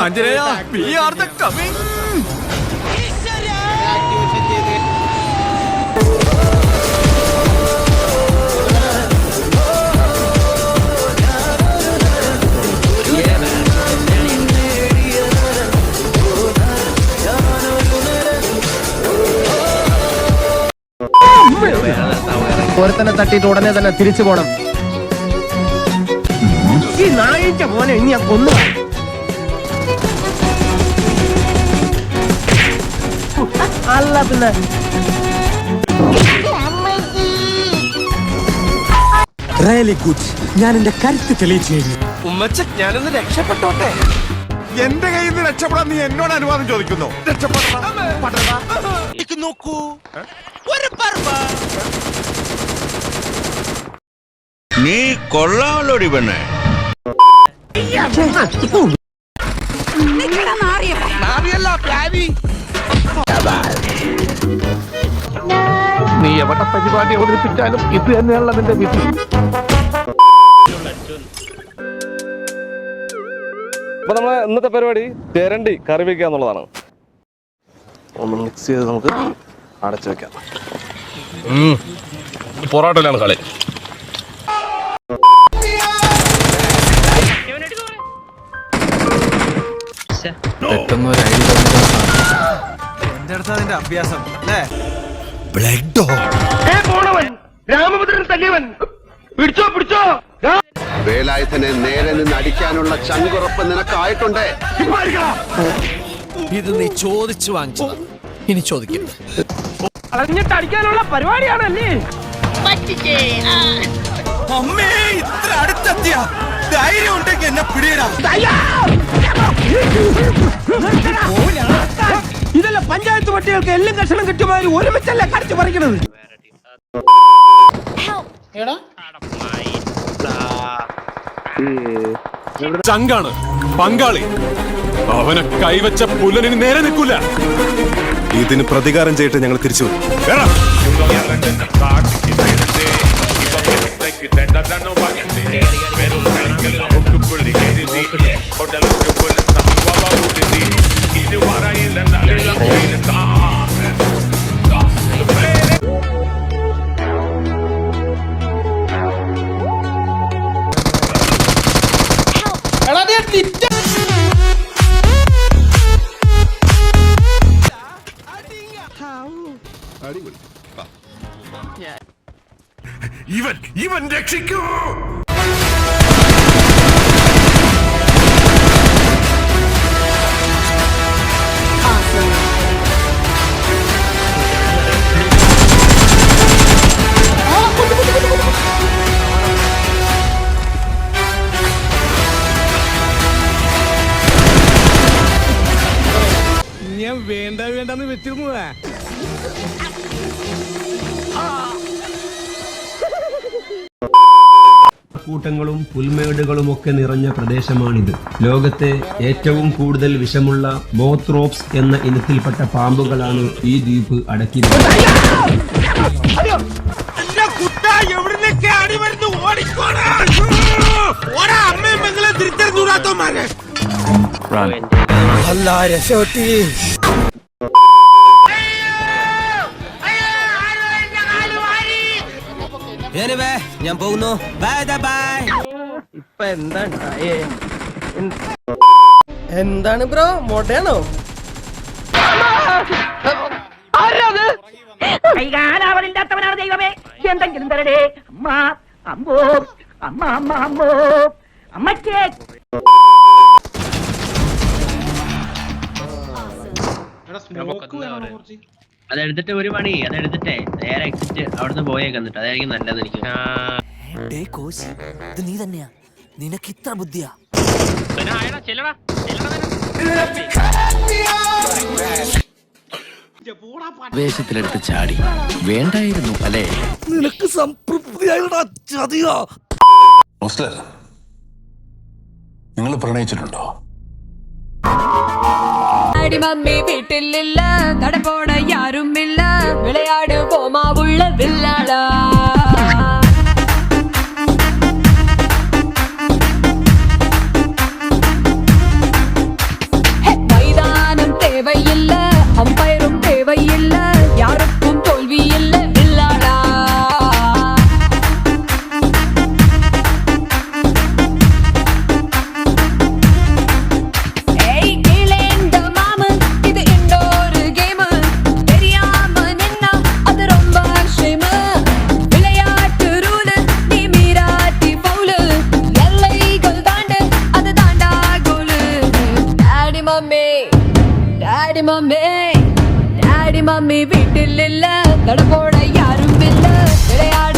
Anjaneya, we are the coming. ഒരുത്തനെ തട്ടിയിട്ട് ഉടനെ തന്നെ തിരിച്ചു പോണം. ഈ നായിച്ച പോലെ ഇനി ഞാൻ കൊന്നു. അല്ല പിന്നെ ഞാൻ എന്റെ കരുത്ത് തെളിയിച്ചു കഴിഞ്ഞു. ഉമ്മച്ച ഞാനൊന്ന് രക്ഷപ്പെട്ടോട്ടെ. എന്റെ കയ്യിൽ നിന്ന് രക്ഷപ്പെടാൻ നീ എന്നോട് അനുവാദം ചോദിക്കുന്നു. നോക്കൂ, നീ കൊള്ളാമല്ലോടി പെണ്ണെ. നീ എവിടെ പരിപാടി അവതരിപ്പിച്ചാലും ഇത് തന്നെയുള്ള നിന്റെ വിധി. അപ്പൊ നമ്മളെ ഇന്നത്തെ പരിപാടി തെരണ്ടി കറി വെക്കുക എന്നുള്ളതാണ്. ഒന്ന് മിക്സ് ചെയ്ത് നമുക്ക് അടച്ചു വെക്കാം. പൊറോട്ടയിലാണ് കളി. എന്റെ അടുത്ത് അതിന്റെ അഭ്യാസം അല്ലേ? രാമഭദ്രൻ തല്ലിയവൻ പിടിച്ചോ പിടിച്ചോ. വേലായുധനെ നേരെ നിന്ന് അടിക്കാനുള്ള ചങ്കുറപ്പ് നിനക്കായിട്ടുണ്ടേ. ഇത് നീ ചോദിച്ചു വാങ്ങിച്ചതാ, ഇനി ചോദിക്കും. കളഞ്ഞിട്ട് അടിക്കാനുള്ള പരിപാടിയാണല്ലേ? അമ്മേ, ഇത്ര അടുത്തെത്തിയ ധൈര്യം ഉണ്ടെങ്കിൽ എന്നെ പിടിയിടാ. ഇതല്ല പഞ്ചായത്ത് പട്ടികൾക്ക് എല്ലാം കഷണം കിട്ടുമാതിരി ഒരുമിച്ചല്ല കടിച്ചു പറിക്കണത്. ചങ്കാണ് പങ്കാളി. അവനെ കൈവച്ച പുല്ലനിന് നേരെ നിൽക്കൂല. ഇതിന് പ്രതികാരം ചെയ്തിട്ട് ഞങ്ങൾ തിരിച്ചു ഇവൻ രക്ഷിക്കൂ. ഞാൻ വേണ്ടെന്ന് വെച്ചിരുന്നതാ. കൂട്ടങ്ങളും പുൽമേടുകളും ഒക്കെ നിറഞ്ഞ പ്രദേശമാണിത്. ലോകത്തെ ഏറ്റവും കൂടുതൽ വിഷമുള്ള ബോത്രോപ്സ് എന്ന ഇനത്തിൽപ്പെട്ട പാമ്പുകളാണ് ഈ ദ്വീപ് അടക്കിയത്. ഞാൻ പോകുന്നു. ഇപ്പൊ എന്താണ് ബ്രോ, മോട്ടയാണോ? കൈകാലാവതില്ലാത്തവനാണ് ദൈവമേ, എന്തെങ്കിലും തരടേ. അമ്മ അമ്മോ അമ്മ അമ്മ അമ്മോ അമ്മച്ചേ. അതെടുത്തിട്ട് ഒരു പണി, അതെടുത്തിട്ടേ നേരെ എക്സിറ്റ് അവിടുന്ന് പോയേക്ക്, എന്നിട്ട് അതായിരിക്കും നല്ലത്. എനിക്ക് ഇത് നീ തന്നെയാ? നിനക്ക് ഇത്ര ബുദ്ധിയാ? വേഷത്തിലെടുത്ത് ചാടി വേണ്ടായിരുന്നു അല്ലേ? നിനക്ക് സംതൃപ്തിയായിടാ ചതിയാ. നിങ്ങൾ പ്രണയിച്ചിട്ടുണ്ടോ? മമ്മി വീട്ടിലില്ല, തടപ്പോട യാരുമില്ല, വിളയാട് പോമാവുള്ള വില്ലാടാ. டாடி மம்மி வீட்டில் இல்ல தடப்போட யாரும் இல்ல விளையாட